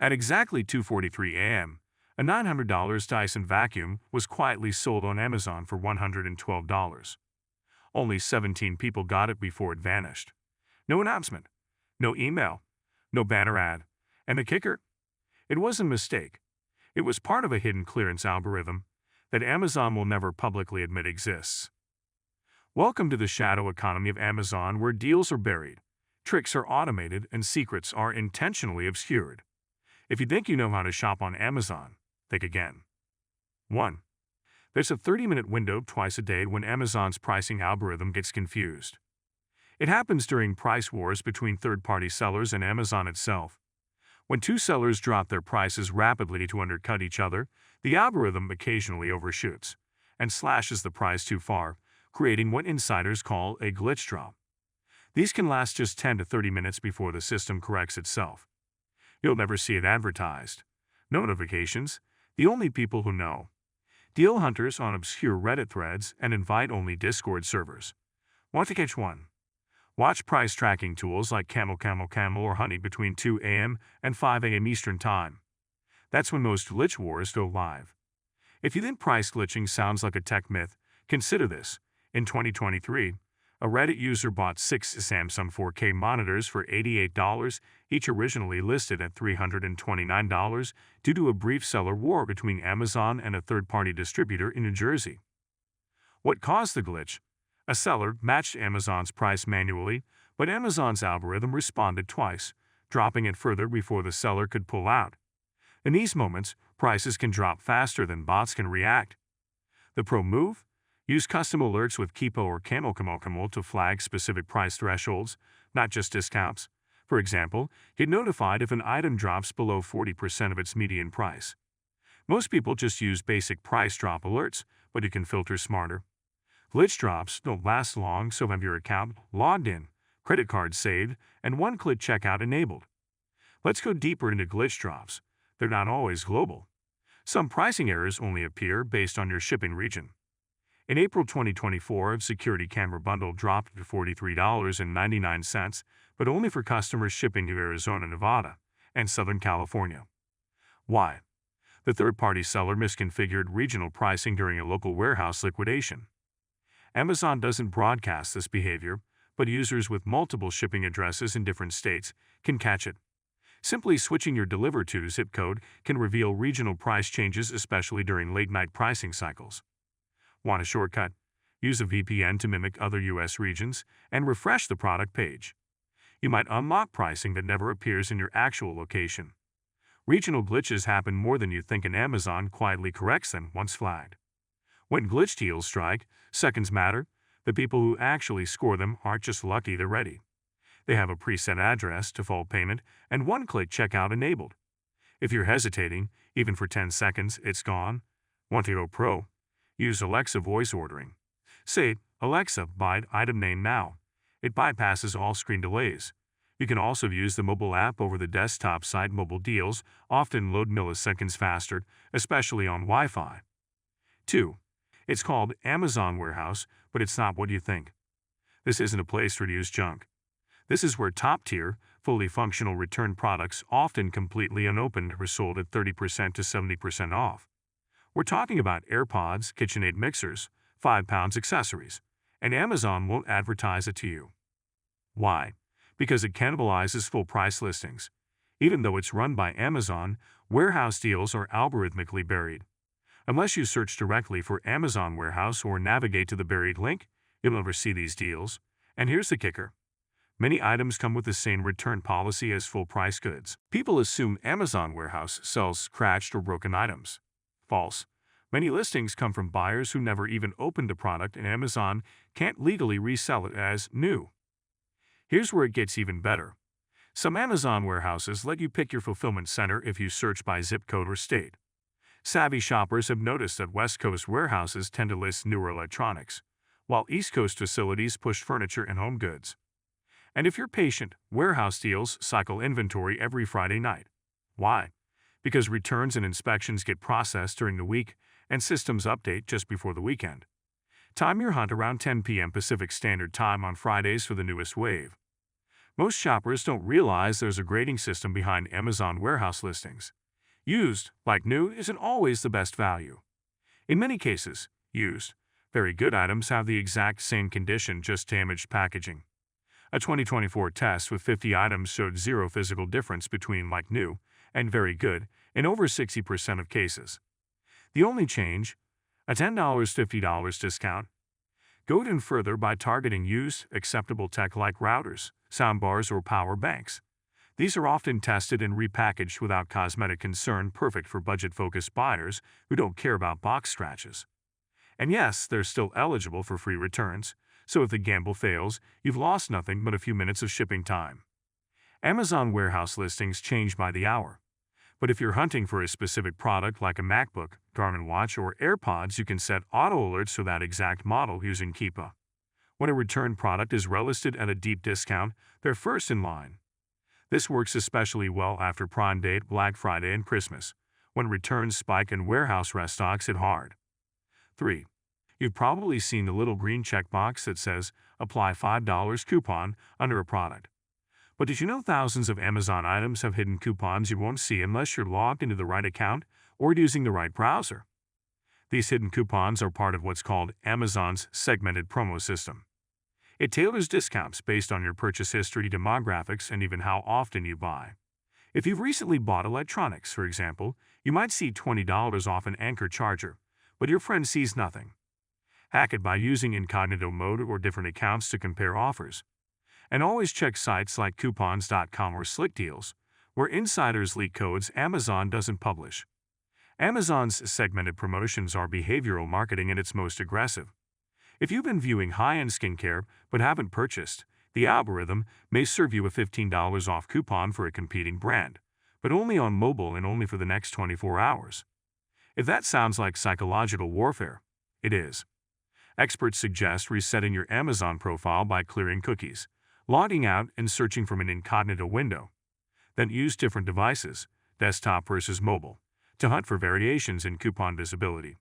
At exactly 2:43 a.m., a $900 Dyson vacuum was quietly sold on Amazon for $112. Only 17 people got it before it vanished. No announcement, no email, no banner ad. And the kicker? It wasn't a mistake. It was part of a hidden clearance algorithm that Amazon will never publicly admit exists. Welcome to the shadow economy of Amazon, where deals are buried, tricks are automated, and secrets are intentionally obscured. If you think you know how to shop on Amazon, think again. 1. There's a 30-minute window twice a day when Amazon's pricing algorithm gets confused. It happens during price wars between third-party sellers and Amazon itself. When two sellers drop their prices rapidly to undercut each other, the algorithm occasionally overshoots and slashes the price too far, creating what insiders call a glitch drop. These can last just 10 to 30 minutes before the system corrects itself. You'll never see it advertised. No notifications, the only people who know. Deal hunters on obscure Reddit threads and invite-only Discord servers. Want to catch one? Watch price tracking tools like Camel or Honey between 2 a.m. and 5 a.m. Eastern Time. That's when most glitch wars go live. If you think price glitching sounds like a tech myth, consider this. In 2023, a Reddit user bought 6 Samsung 4K monitors for $88, each originally listed at $329, due to a brief seller war between Amazon and a third-party distributor in New Jersey. What caused the glitch? A seller matched Amazon's price manually, but Amazon's algorithm responded twice, dropping it further before the seller could pull out. In these moments, prices can drop faster than bots can react. The pro move? Use custom alerts with Kipo or Camel to flag specific price thresholds, not just discounts. For example, get notified if an item drops below 40% of its median price. Most people just use basic price drop alerts, but you can filter smarter. Glitch drops don't last long, so have your account logged in, credit card saved, and one-click checkout enabled. Let's go deeper into glitch drops. They're not always global. Some pricing errors only appear based on your shipping region. In April 2024, a security camera bundle dropped to $43.99, but only for customers shipping to Arizona, Nevada, and Southern California. Why? The third-party seller misconfigured regional pricing during a local warehouse liquidation. Amazon doesn't broadcast this behavior, but users with multiple shipping addresses in different states can catch it. Simply switching your deliver to zip code can reveal regional price changes, especially during late-night pricing cycles. Want a shortcut? Use a VPN to mimic other U.S. regions and refresh the product page. You might unlock pricing that never appears in your actual location. Regional glitches happen more than you think, and Amazon quietly corrects them once flagged. When glitch deals strike, seconds matter. The people who actually score them aren't just lucky, they're ready. They have a preset address, default payment, and one-click checkout enabled. If you're hesitating, even for 10 seconds, it's gone. Want to go pro? Use Alexa voice ordering. Say, "Alexa, buy item name now." It bypasses all screen delays. You can also use the mobile app over the desktop site. Mobile deals often load milliseconds faster, especially on Wi-Fi. 2. It's called Amazon Warehouse, but it's not what you think. This isn't a place to use junk. This is where top-tier, fully functional return products, often completely unopened, are sold at 30% to 70% off. We're talking about AirPods, KitchenAid mixers, 5-pound accessories, and Amazon won't advertise it to you. Why? Because it cannibalizes full-price listings. Even though it's run by Amazon, warehouse deals are algorithmically buried. Unless you search directly for Amazon Warehouse or navigate to the buried link, you'll never see these deals. And here's the kicker. Many items come with the same return policy as full-price goods. People assume Amazon Warehouse sells scratched or broken items. False. Many listings come from buyers who never even opened the product, and Amazon can't legally resell it as new. Here's where it gets even better. Some Amazon warehouses let you pick your fulfillment center if you search by zip code or state. Savvy shoppers have noticed that West Coast warehouses tend to list newer electronics, while East Coast facilities push furniture and home goods. And if you're patient, warehouse deals cycle inventory every Friday night. Why? Because returns and inspections get processed during the week and systems update just before the weekend. Time your hunt around 10 p.m. Pacific Standard Time on Fridays for the newest wave. Most shoppers don't realize there's a grading system behind Amazon warehouse listings. Used, like new, isn't always the best value. In many cases, used, very good items have the exact same condition, just damaged packaging. A 2024 test with 50 items showed zero physical difference between like new and very good in over 60% of cases. The only change? A $10-$50 discount. Go even further by targeting used, acceptable tech like routers, soundbars, or power banks. These are often tested and repackaged without cosmetic concern, perfect for budget-focused buyers who don't care about box scratches. And yes, they're still eligible for free returns, so if the gamble fails, you've lost nothing but a few minutes of shipping time. Amazon warehouse listings change by the hour. But if you're hunting for a specific product like a MacBook, Garmin watch, or AirPods, you can set auto alerts for that exact model using Keepa. When a return product is relisted at a deep discount, they're first in line. This works especially well after Prime Day, Black Friday, and Christmas, when returns spike and warehouse restocks hit hard. 3. You've probably seen the little green checkbox that says, "Apply $5 coupon" under a product. But did you know thousands of Amazon items have hidden coupons you won't see unless you're logged into the right account or using the right browser? These hidden coupons are part of what's called Amazon's segmented promo system. It tailors discounts based on your purchase history, demographics, and even how often you buy. If you've recently bought electronics, for example, you might see $20 off an Anker charger, but your friend sees nothing. Hack it by using incognito mode or different accounts to compare offers. And always check sites like coupons.com or Slick Deals, where insiders leak codes Amazon doesn't publish. Amazon's segmented promotions are behavioral marketing at its most aggressive. If you've been viewing high-end skincare but haven't purchased, the algorithm may serve you a $15 off coupon for a competing brand, but only on mobile and only for the next 24 hours. If that sounds like psychological warfare, it is. Experts suggest resetting your Amazon profile by clearing cookies, logging out, and searching from an incognito window. Then use different devices, desktop versus mobile, to hunt for variations in coupon visibility.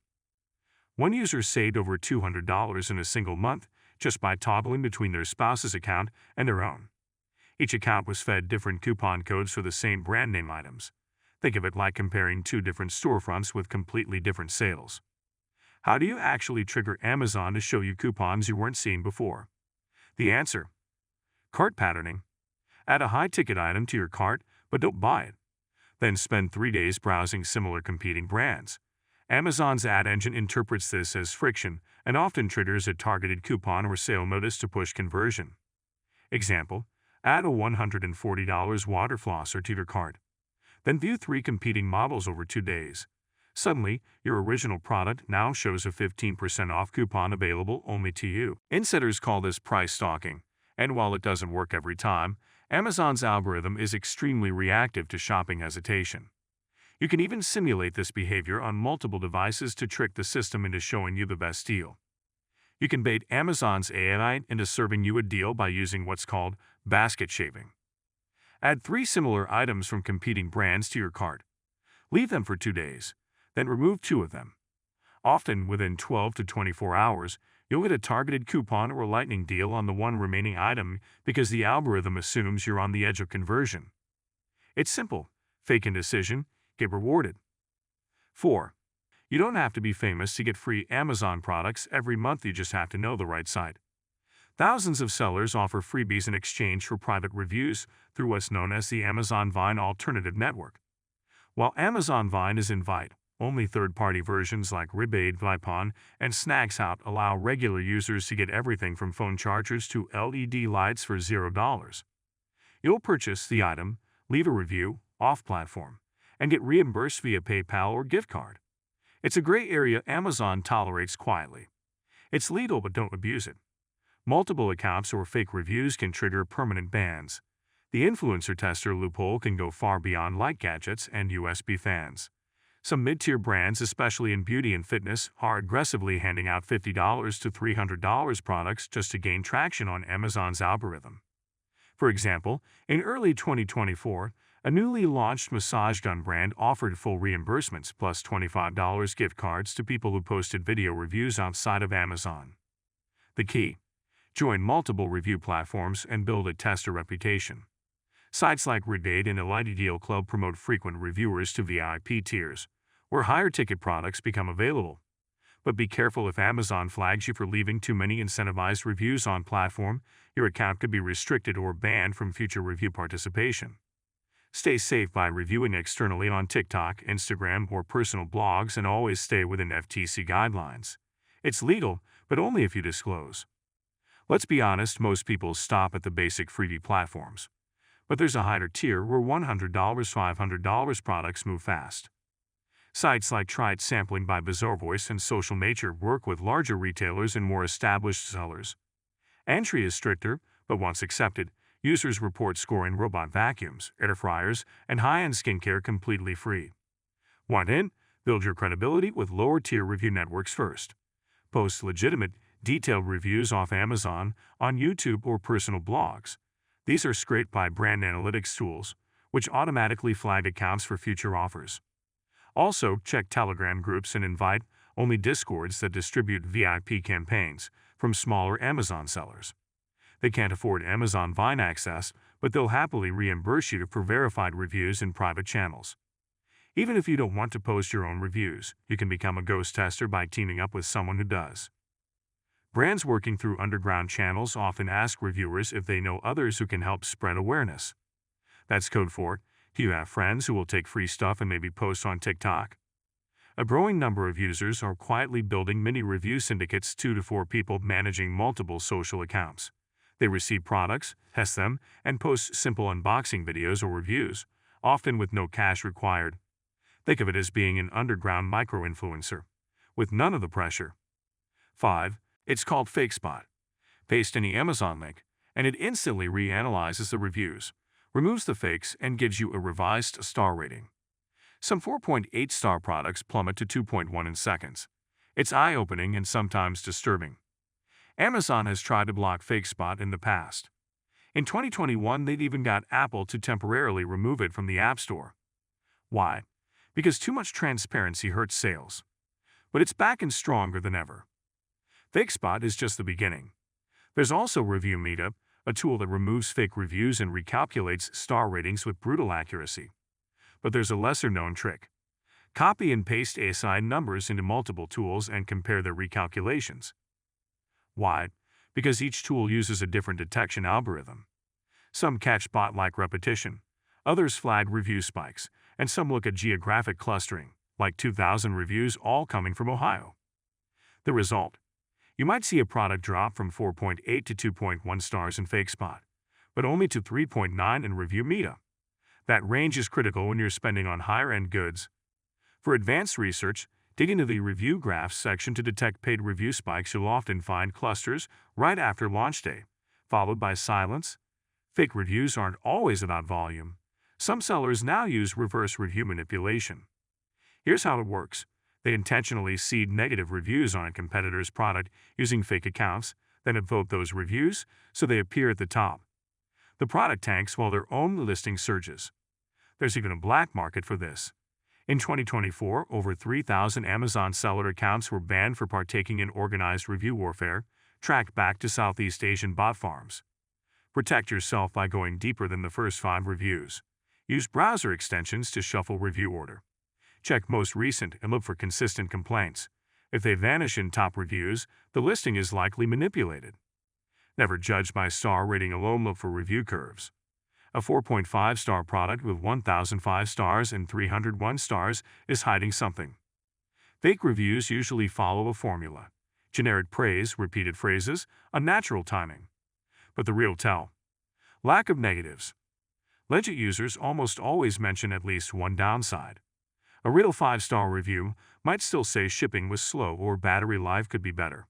One user saved over $200 in a single month just by toggling between their spouse's account and their own. Each account was fed different coupon codes for the same brand name items. Think of it like comparing two different storefronts with completely different sales. How do you actually trigger Amazon to show you coupons you weren't seeing before? The answer: cart patterning. Add a high-ticket item to your cart, but don't buy it. Then spend 3 days browsing similar competing brands. Amazon's ad engine interprets this as friction and often triggers a targeted coupon or sale notice to push conversion. Example: add a $140 water flosser to your cart. Then view 3 competing models over 2 days. Suddenly, your original product now shows a 15% off coupon available only to you. Insiders call this price stalking, and while it doesn't work every time, Amazon's algorithm is extremely reactive to shopping hesitation. You can even simulate this behavior on multiple devices to trick the system into showing you the best deal. You can bait Amazon's AI into serving you a deal by using what's called basket shaving. Add 3 similar items from competing brands to your cart. Leave them for 2 days. Then remove 2 of them. Often, within 12 to 24 hours, you'll get a targeted coupon or lightning deal on the one remaining item because the algorithm assumes you're on the edge of conversion. It's simple. Fake indecision, get rewarded. 4. You don't have to be famous to get free Amazon products every month, you just have to know the right site. Thousands of sellers offer freebies in exchange for private reviews through what's known as the Amazon Vine Alternative Network. While Amazon Vine is invite, only third-party versions like Rebate, Vipon, and Snags Out allow regular users to get everything from phone chargers to LED lights for $0. You'll purchase the item, leave a review, off-platform, and get reimbursed via PayPal or gift card. It's a gray area Amazon tolerates quietly. It's legal, but don't abuse it. Multiple accounts or fake reviews can trigger permanent bans. The influencer tester loophole can go far beyond light gadgets and USB fans. Some mid-tier brands, especially in beauty and fitness, are aggressively handing out $50 to $300 products just to gain traction on Amazon's algorithm. For example, in early 2024, a newly launched massage gun brand offered full reimbursements plus $25 gift cards to people who posted video reviews outside of Amazon. The key: Join multiple review platforms and build a tester reputation. Sites like Reddit and Elite Deal Club promote frequent reviewers to VIP tiers, where higher ticket products become available. But be careful if Amazon flags you for leaving too many incentivized reviews on platform, your account could be restricted or banned from future review participation. Stay safe by reviewing externally on TikTok, Instagram, or personal blogs, and always stay within FTC guidelines. It's legal, but only if you disclose. Let's be honest, most people stop at the basic freebie platforms. But there's a higher tier where $100, $500 products move fast. Sites like Try It Sampling by Bizarre Voice and Social Nature work with larger retailers and more established sellers. Entry is stricter, but once accepted, users report scoring robot vacuums, air fryers, and high-end skincare completely free. Want in? Build your credibility with lower-tier review networks first. Post legitimate, detailed reviews off Amazon, on YouTube, or personal blogs. These are scraped by brand analytics tools, which automatically flag accounts for future offers. Also, check Telegram groups and invite only Discords that distribute VIP campaigns from smaller Amazon sellers. They can't afford Amazon Vine access, but they'll happily reimburse you for verified reviews in private channels. Even if you don't want to post your own reviews, you can become a ghost tester by teaming up with someone who does. Brands working through underground channels often ask reviewers if they know others who can help spread awareness. That's code for, do you have friends who will take free stuff and maybe post on TikTok? A growing number of users are quietly building mini review syndicates, 2 to 4 people managing multiple social accounts. They receive products, test them, and post simple unboxing videos or reviews, often with no cash required. Think of it as being an underground micro-influencer, with none of the pressure. 5. It's called FakeSpot. Paste any Amazon link, and it instantly reanalyzes the reviews, removes the fakes, and gives you a revised star rating. Some 4.8-star products plummet to 2.1 in seconds. It's eye-opening and sometimes disturbing. Amazon has tried to block FakeSpot in the past. In 2021, they'd even got Apple to temporarily remove it from the App Store. Why? Because too much transparency hurts sales. But it's back and stronger than ever. FakeSpot is just the beginning. There's also Review Meetup, a tool that removes fake reviews and recalculates star ratings with brutal accuracy. But there's a lesser-known trick. Copy and paste ASI numbers into multiple tools and compare their recalculations. Why? Because each tool uses a different detection algorithm. Some catch bot-like repetition, others flag review spikes, and some look at geographic clustering, like 2,000 reviews all coming from Ohio. The result? You might see a product drop from 4.8 to 2.1 stars in FakeSpot, but only to 3.9 in Review Meetup. That range is critical when you're spending on higher-end goods. For advanced research, dig into the Review Graphs section to detect paid review spikes. You'll often find clusters right after launch day, followed by silence. Fake reviews aren't always about volume. Some sellers now use reverse review manipulation. Here's how it works. They intentionally seed negative reviews on a competitor's product using fake accounts, then vote those reviews so they appear at the top. The product tanks while their own listing surges. There's even a black market for this. In 2024, over 3,000 Amazon seller accounts were banned for partaking in organized review warfare, tracked back to Southeast Asian bot farms. Protect yourself by going deeper than the first 5 reviews. Use browser extensions to shuffle review order. Check most recent and look for consistent complaints. If they vanish in top reviews, the listing is likely manipulated. Never judge by star rating alone. Look for review curves. A 4.5-star product with 1,005 stars and 301 stars is hiding something. Fake reviews usually follow a formula: generic praise, repeated phrases, unnatural timing. But the real tell: lack of negatives. Legit users almost always mention at least one downside. A real 5-star review might still say shipping was slow or battery life could be better.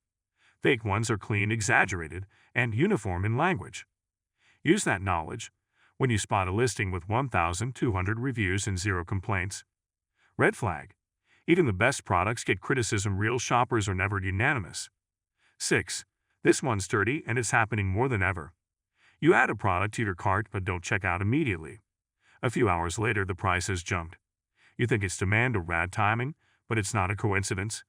Fake ones are clean, exaggerated, and uniform in language. Use that knowledge when you spot a listing with 1,200 reviews and 0 complaints. Red flag. Even the best products get criticism. Real shoppers are never unanimous. 6. This one's dirty and it's happening more than ever. You add a product to your cart but don't check out immediately. A few hours later, the price has jumped. You think it's demand or bad timing, but it's not a coincidence.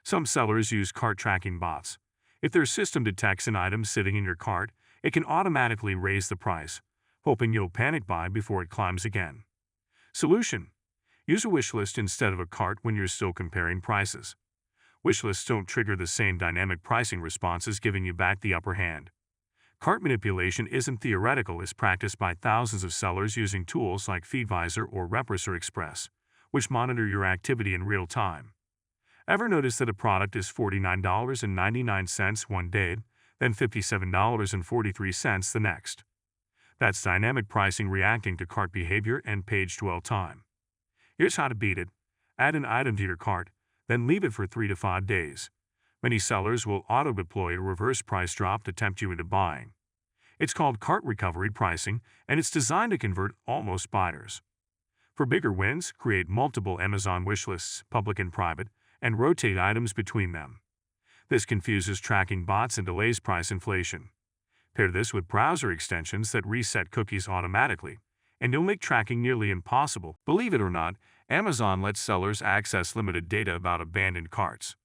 Some sellers use cart tracking bots. If their system detects an item sitting in your cart, it can automatically raise the price, hoping you'll panic buy before it climbs again. Solution: use a wish list instead of a cart when you're still comparing prices. Wish lists don't trigger the same dynamic pricing responses, giving you back the upper hand. Cart manipulation isn't theoretical, it's practiced by thousands of sellers using tools like FeedVisor or Represor Express, which monitor your activity in real time. Ever notice that a product is $49.99 one day, then $57.43 the next? That's dynamic pricing reacting to cart behavior and page dwell time. Here's how to beat it. Add an item to your cart, then leave it for 3 to 5 days. Many sellers will auto-deploy a reverse price drop to tempt you into buying. It's called cart recovery pricing, and it's designed to convert almost buyers. For bigger wins, create multiple Amazon wishlists, public and private, and rotate items between them. This confuses tracking bots and delays price inflation. Pair this with browser extensions that reset cookies automatically, and you'll make tracking nearly impossible. Believe it or not, Amazon lets sellers access limited data about abandoned carts.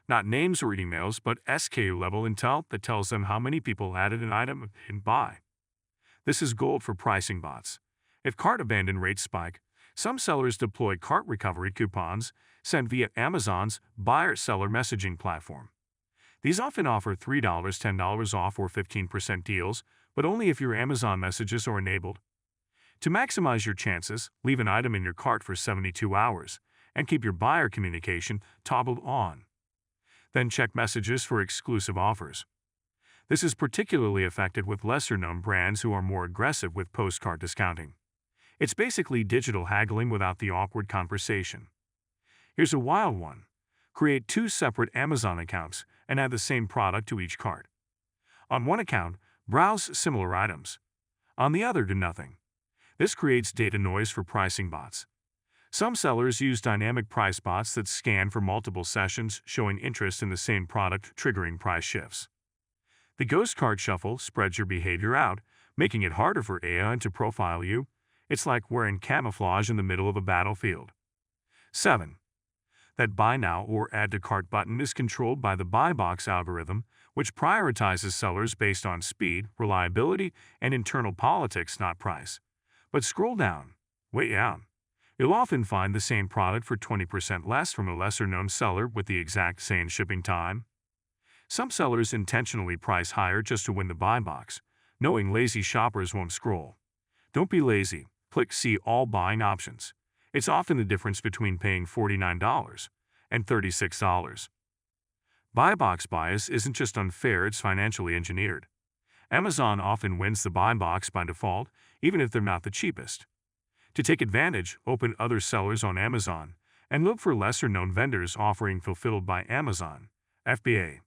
Not names or emails, but SKU-level intel that tells them how many people added an item and buy. This is gold for pricing bots. If cart abandon rates spike, some sellers deploy cart recovery coupons sent via Amazon's buyer-seller messaging platform. These often offer $3, $10 off, or 15% deals, but only if your Amazon messages are enabled. To maximize your chances, leave an item in your cart for 72 hours and keep your buyer communication toggled on. Then check messages for exclusive offers. This is particularly effective with lesser-known brands who are more aggressive with post-cart discounting. It's basically digital haggling without the awkward conversation. Here's a wild one. Create 2 separate Amazon accounts and add the same product to each cart. On one account, browse similar items. On the other, do nothing. This creates data noise for pricing bots. Some sellers use dynamic price bots that scan for multiple sessions, showing interest in the same product, triggering price shifts. The ghost cart shuffle spreads your behavior out, making it harder for AI to profile you. It's like wearing camouflage in the middle of a battlefield. 7. That buy now or add to cart button is controlled by the buy box algorithm, which prioritizes sellers based on speed, reliability, and internal politics, not price. But scroll down, way down. You'll often find the same product for 20% less from a lesser-known seller with the exact same shipping time. Some sellers intentionally price higher just to win the buy box, knowing lazy shoppers won't scroll. Don't be lazy. Click See All Buying Options. It's often the difference between paying $49 and $36. Buy box bias isn't just unfair, it's financially engineered. Amazon often wins the buy box by default, even if they're not the cheapest. To take advantage, open other sellers on Amazon and look for lesser-known vendors offering Fulfilled by Amazon (FBA).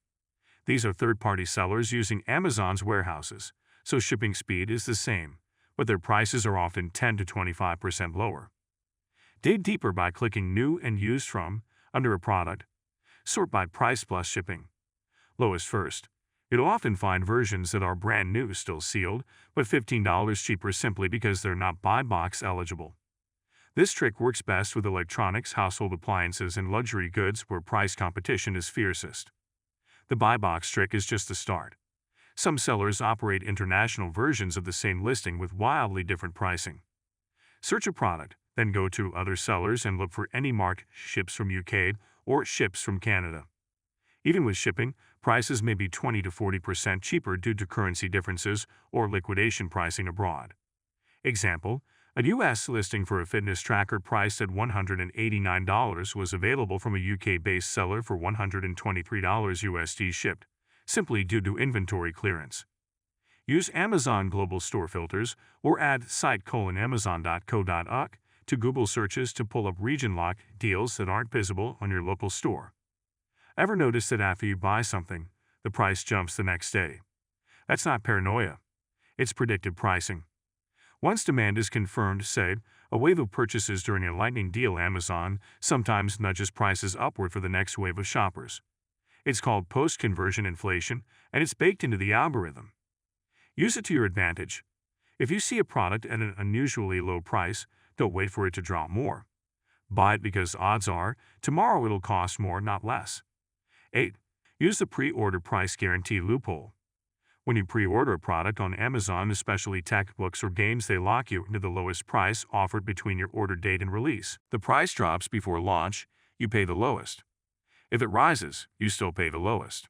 These are third-party sellers using Amazon's warehouses, so shipping speed is the same, but their prices are often 10 to 25% lower. Dig deeper by clicking New and Used from under a product. Sort by price plus shipping. Lowest first. You'll often find versions that are brand new, still sealed, but $15 cheaper simply because they're not buy box eligible. This trick works best with electronics, household appliances, and luxury goods where price competition is fiercest. The buy box trick is just the start. Some sellers operate international versions of the same listing with wildly different pricing. Search a product, then go to other sellers and look for any marked ships from UK or ships from Canada. Even with shipping, prices may be 20 to 40% cheaper due to currency differences or liquidation pricing abroad. Example, a US listing for a fitness tracker priced at $189 was available from a UK-based seller for $123 USD shipped, simply due to inventory clearance. Use Amazon Global Store filters or add site:/amazon.co.uk to Google searches to pull up region-locked deals that aren't visible on your local store. Ever notice that after you buy something, the price jumps the next day? That's not paranoia. It's predictive pricing. Once demand is confirmed, say, a wave of purchases during a lightning deal, Amazon sometimes nudges prices upward for the next wave of shoppers. It's called post-conversion inflation, and it's baked into the algorithm. Use it to your advantage. If you see a product at an unusually low price, don't wait for it to drop more. Buy it because odds are tomorrow it'll cost more, not less. 8. Use the pre-order price guarantee loophole. When you pre-order a product on Amazon, especially textbooks or games, they lock you into the lowest price offered between your order date and release. The price drops before launch, you pay the lowest. If it rises, you still pay the lowest.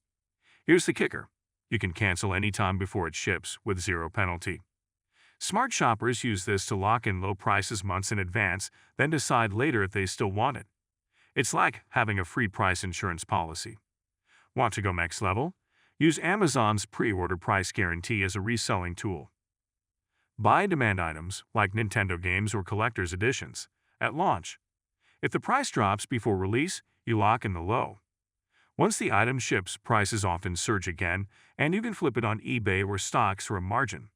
Here's the kicker. You can cancel anytime before it ships with zero penalty. Smart shoppers use this to lock in low prices months in advance, then decide later if they still want it. It's like having a free price insurance policy. Want to go next level? Use Amazon's pre-order price guarantee as a reselling tool. Buy demand items, like Nintendo games or collector's editions, at launch. If the price drops before release, you lock in the low. Once the item ships, prices often surge again, and you can flip it on eBay or stocks for a margin.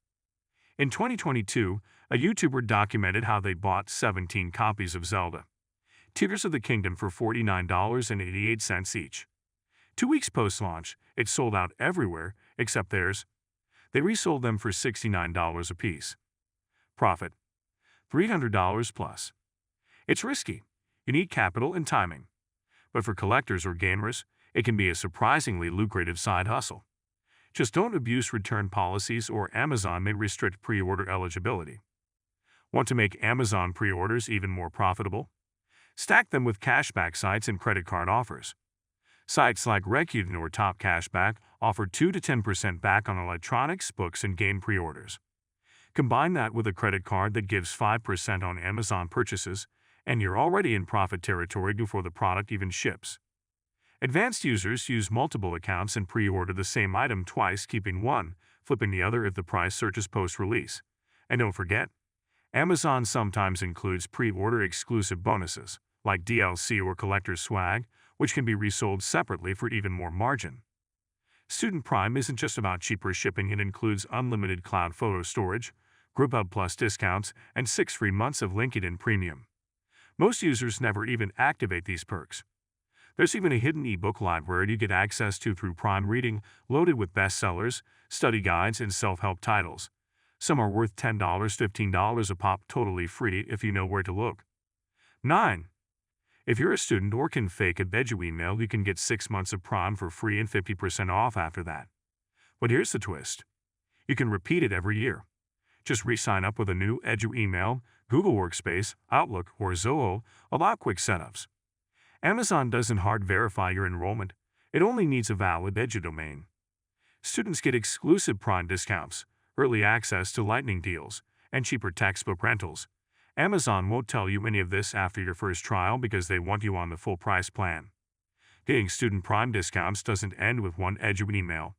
In 2022, a YouTuber documented how they bought 17 copies of Zelda: Tears of the Kingdom for $49.88 each. 2 weeks post-launch, it sold out everywhere except theirs. They resold them for $69 apiece. Profit: $300 plus. It's risky. You need capital and timing. But for collectors or gamers, it can be a surprisingly lucrative side hustle. Just don't abuse return policies, or Amazon may restrict pre-order eligibility. Want to make Amazon pre-orders even more profitable? Stack them with cashback sites and credit card offers. Sites like Rakuten or Top Cashback offer 2 to 10% back on electronics, books, and game pre-orders. Combine that with a credit card that gives 5% on Amazon purchases, and you're already in profit territory before the product even ships. Advanced users use multiple accounts and pre-order the same item twice, keeping one, flipping the other if the price surges post-release. And don't forget, Amazon sometimes includes pre-order exclusive bonuses, like DLC or collector's swag, which can be resold separately for even more margin. Student Prime isn't just about cheaper shipping. It includes unlimited cloud photo storage, GroupHub Plus discounts, and 6 free months of LinkedIn Premium. Most users never even activate these perks. There's even a hidden ebook library you get access to through Prime Reading, loaded with bestsellers, study guides, and self-help titles. Some are worth $10, $15 a pop, totally free if you know where to look. 9. If you're a student or can fake a Edu email, you can get 6 months of Prime for free and 50% off after that. But here's the twist. You can repeat it every year. Just re-sign up with a new Edu email, Google Workspace, Outlook, or Zoho. Allow quick setups. Amazon doesn't hard verify your enrollment. It only needs a valid Edu domain. Students get exclusive Prime discounts, early access to lightning deals, and cheaper textbook rentals. Amazon won't tell you any of this after your first trial because they want you on the full price plan. Getting student Prime discounts doesn't end with one Edu email.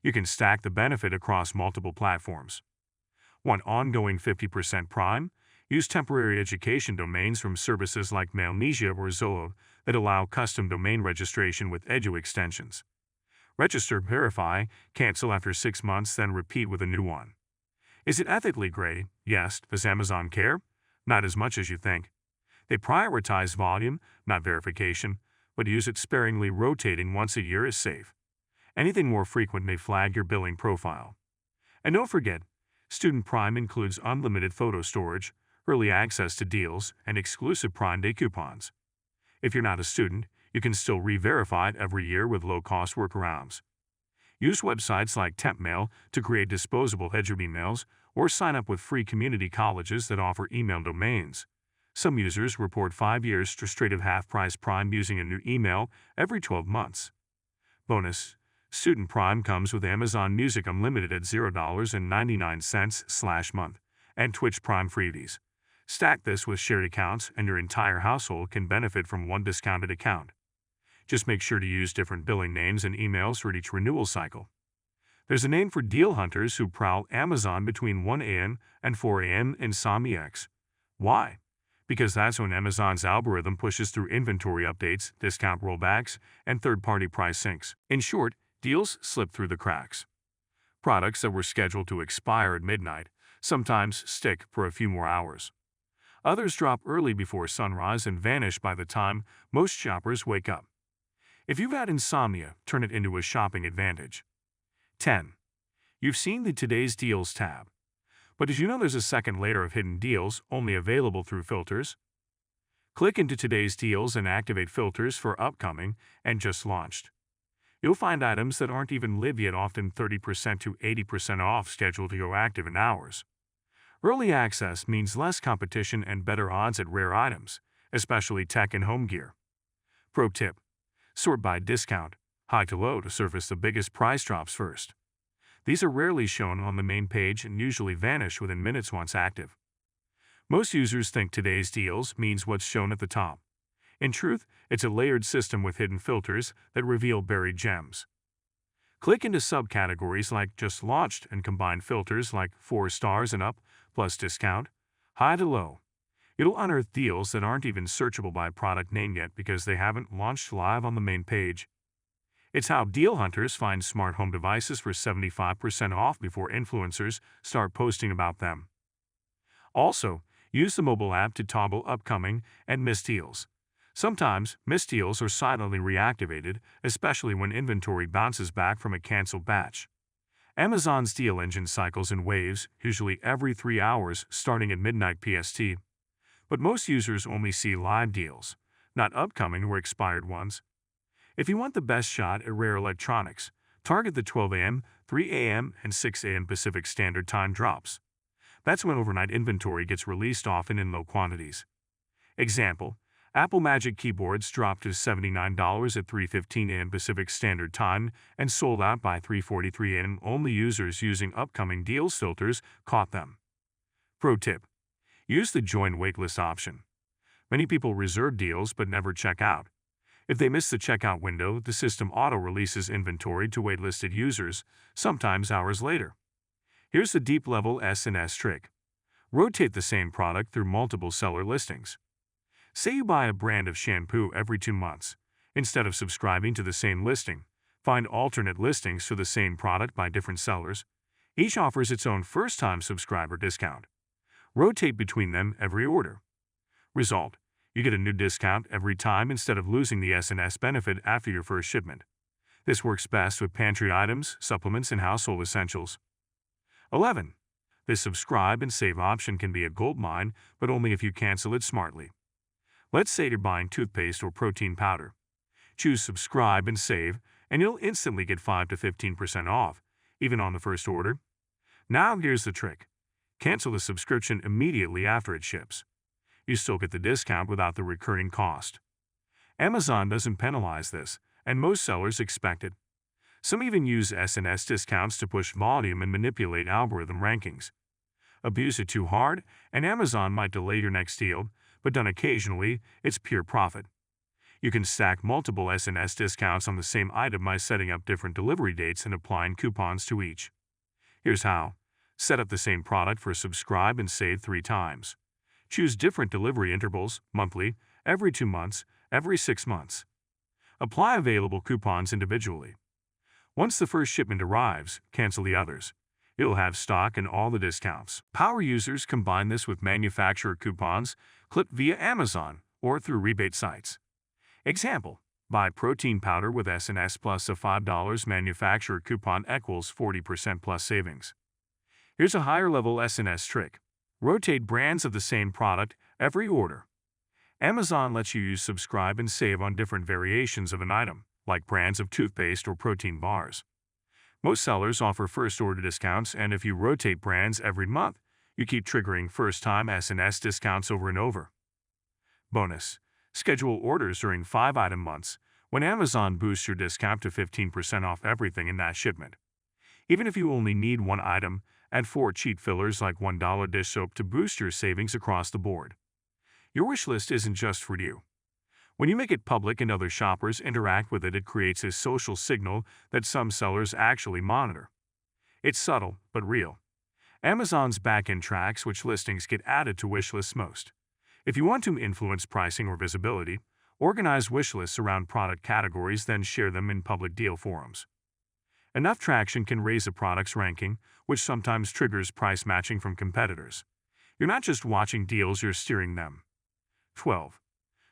You can stack the benefit across multiple platforms. Want ongoing 50% Prime? Use temporary education domains from services like Mailmedia or Zoho that allow custom domain registration with Edu extensions. Register, verify, cancel after 6 months, then repeat with a new one. Is it ethically gray? Yes. Does Amazon care? Not as much as you think. They prioritize volume, not verification, but use it sparingly. Rotating once a year is safe. Anything more frequent may flag your billing profile. And don't forget, Student Prime includes unlimited photo storage, early access to deals, and exclusive Prime Day coupons. If you're not a student, you can still re-verify it every year with low-cost workarounds. Use websites like TempMail to create disposable Edu emails, or sign up with free community colleges that offer email domains. Some users report 5 years straight of half-price Prime using a new email every 12 months. Bonus: Student Prime comes with Amazon Music Unlimited at $0.99/month and Twitch Prime freebies. Stack this with shared accounts, and your entire household can benefit from one discounted account. Just make sure to use different billing names and emails for each renewal cycle. There's a name for deal hunters who prowl Amazon between 1 a.m. and 4 a.m. Insomniacs. Why? Because that's when Amazon's algorithm pushes through inventory updates, discount rollbacks, and third-party price syncs. In short, deals slip through the cracks. Products that were scheduled to expire at midnight sometimes stick for a few more hours. Others drop early before sunrise and vanish by the time most shoppers wake up. If you've had insomnia, turn it into a shopping advantage. 10. You've seen the Today's Deals tab. But did you know there's a second layer of hidden deals only available through filters? Click into Today's Deals and activate filters for upcoming and just launched. You'll find items that aren't even live yet, often 30% to 80% off, scheduled to go active in hours. Early access means less competition and better odds at rare items, especially tech and home gear. Pro tip: sort by discount, high to low, to surface the biggest price drops first. These are rarely shown on the main page and usually vanish within minutes once active. Most users think today's deals means what's shown at the top. In truth, it's a layered system with hidden filters that reveal buried gems. Click into subcategories like Just Launched and combine filters like 4 stars and up, plus discount, high to low. It'll unearth deals that aren't even searchable by product name yet because they haven't launched live on the main page. It's how deal hunters find smart home devices for 75% off before influencers start posting about them. Also, use the mobile app to toggle upcoming and missed deals. Sometimes, missed deals are silently reactivated, especially when inventory bounces back from a canceled batch. Amazon's deal engine cycles in waves, usually every 3 hours starting at midnight PST. But most users only see live deals, not upcoming or expired ones. If you want the best shot at rare electronics, target the 12 a.m., 3 a.m., and 6 a.m. Pacific Standard Time drops. That's when overnight inventory gets released, often in low quantities. Example: Apple Magic keyboards dropped to $79 at 3:15 a.m. Pacific Standard Time and sold out by 3:43 a.m. Only users using upcoming deals filters caught them. Pro tip: use the Join Waitlist option. Many people reserve deals but never check out. If they miss the checkout window, the system auto-releases inventory to waitlisted users, sometimes hours later. Here's the deep-level S&S trick. Rotate the same product through multiple seller listings. Say you buy a brand of shampoo every 2 months. Instead of subscribing to the same listing, find alternate listings for the same product by different sellers. Each offers its own first-time subscriber discount. Rotate between them every order. Result: you get a new discount every time instead of losing the S&S benefit after your first shipment. This works best with pantry items, supplements, and household essentials. 11. This subscribe and save option can be a goldmine, but only if you cancel it smartly. Let's say you're buying toothpaste or protein powder. Choose subscribe and save, and you'll instantly get 5 to 15% off, even on the first order. Now here's the trick. Cancel the subscription immediately after it ships. You still get the discount without the recurring cost. Amazon doesn't penalize this, and most sellers expect it. Some even use S&S discounts to push volume and manipulate algorithm rankings. Abuse it too hard, and Amazon might delay your next deal, but done occasionally, it's pure profit. You can stack multiple S&S discounts on the same item by setting up different delivery dates and applying coupons to each. Here's how. Set up the same product for subscribe and save 3 times. Choose different delivery intervals: monthly, every 2 months, every 6 months. Apply available coupons individually. Once the first shipment arrives, cancel the others. It'll have stock and all the discounts. Power users combine this with manufacturer coupons clipped via Amazon or through rebate sites. Example: buy protein powder with S&S plus a $5 manufacturer coupon equals 40% plus savings. Here's a higher-level S&S trick. Rotate brands of the same product every order. Amazon lets you use subscribe and save on different variations of an item, like brands of toothpaste or protein bars. Most sellers offer first-order discounts, and if you rotate brands every month, you keep triggering first-time S&S discounts over and over. Bonus: schedule orders during 5-item months, when Amazon boosts your discount to 15% off everything in that shipment. Even if you only need 1 item, add 4 cheat fillers like $1 dish soap to boost your savings across the board. Your wish list isn't just for you. When you make it public and other shoppers interact with it, it creates a social signal that some sellers actually monitor. It's subtle, but real. Amazon's backend tracks which listings get added to wish lists most. If you want to influence pricing or visibility, organize wish lists around product categories, then share them in public deal forums. Enough traction can raise a product's ranking, which sometimes triggers price matching from competitors. You're not just watching deals, you're steering them. 12.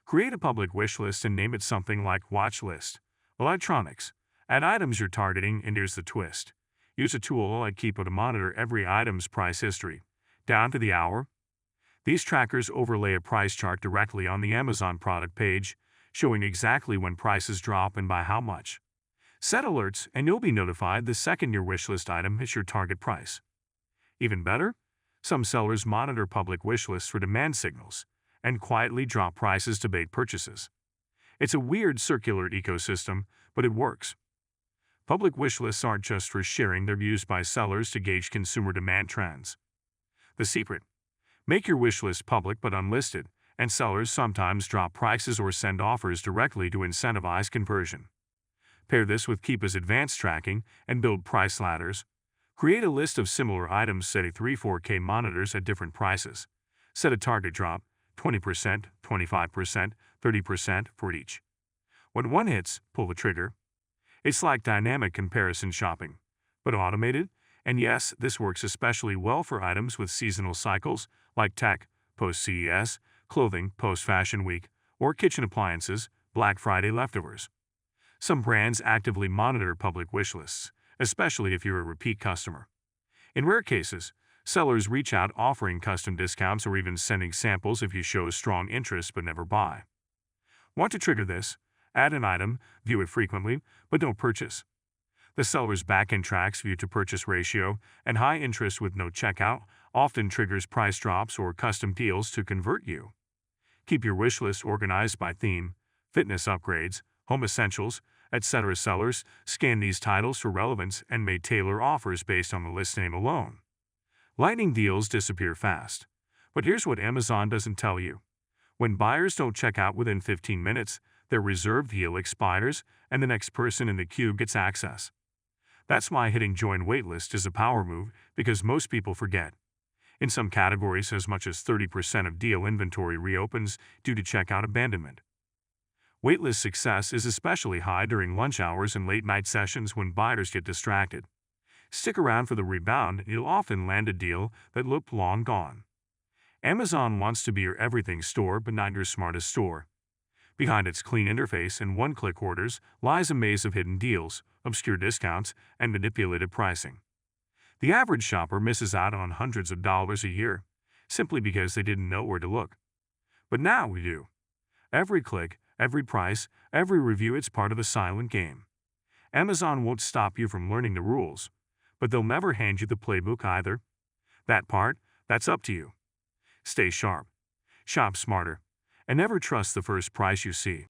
Create a public wish list and name it something like Watch List. Electronics. Add items you're targeting, and here's the twist. Use a tool like Keepo to monitor every item's price history, down to the hour. These trackers overlay a price chart directly on the Amazon product page, showing exactly when prices drop and by how much. Set alerts and you'll be notified the second your wishlist item hits your target price. Even better, some sellers monitor public wishlists for demand signals and quietly drop prices to bait purchases. It's a weird circular ecosystem, but it works. Public wishlists aren't just for sharing, they're used by sellers to gauge consumer demand trends. The secret: make your wishlist public but unlisted, and sellers sometimes drop prices or send offers directly to incentivize conversion. Pair this with Keepa's advanced tracking and build price ladders. Create a list of similar items, set a 3-4K monitors at different prices. Set a target drop, 20%, 25%, 30% for each. When one hits, pull the trigger. It's like dynamic comparison shopping, but automated. And yes, this works especially well for items with seasonal cycles like tech, post-CES, clothing, post-Fashion Week, or kitchen appliances, Black Friday leftovers. Some brands actively monitor public wishlists, especially if you're a repeat customer. In rare cases, sellers reach out offering custom discounts or even sending samples if you show strong interest but never buy. Want to trigger this? Add an item, view it frequently, but don't purchase. The seller's backend tracks view-to-purchase ratio, and high interest with no checkout often triggers price drops or custom deals to convert you. Keep your wishlist organized by theme, fitness upgrades, home essentials, etc. Sellers scan these titles for relevance and may tailor offers based on the list name alone. Lightning deals disappear fast. But here's what Amazon doesn't tell you. When buyers don't check out within 15 minutes, their reserved deal expires and the next person in the queue gets access. That's why hitting join waitlist is a power move, because most people forget. In some categories, as much as 30% of deal inventory reopens due to checkout abandonment. Waitlist success is especially high during lunch hours and late-night sessions when buyers get distracted. Stick around for the rebound, and you'll often land a deal that looked long gone. Amazon wants to be your everything store but not your smartest store. Behind its clean interface and one-click orders lies a maze of hidden deals, obscure discounts, and manipulated pricing. The average shopper misses out on hundreds of dollars a year, simply because they didn't know where to look. But now we do. Every click, every price, every review, it's part of the silent game. Amazon won't stop you from learning the rules, but they'll never hand you the playbook either. That part, that's up to you. Stay sharp, shop smarter, and never trust the first price you see.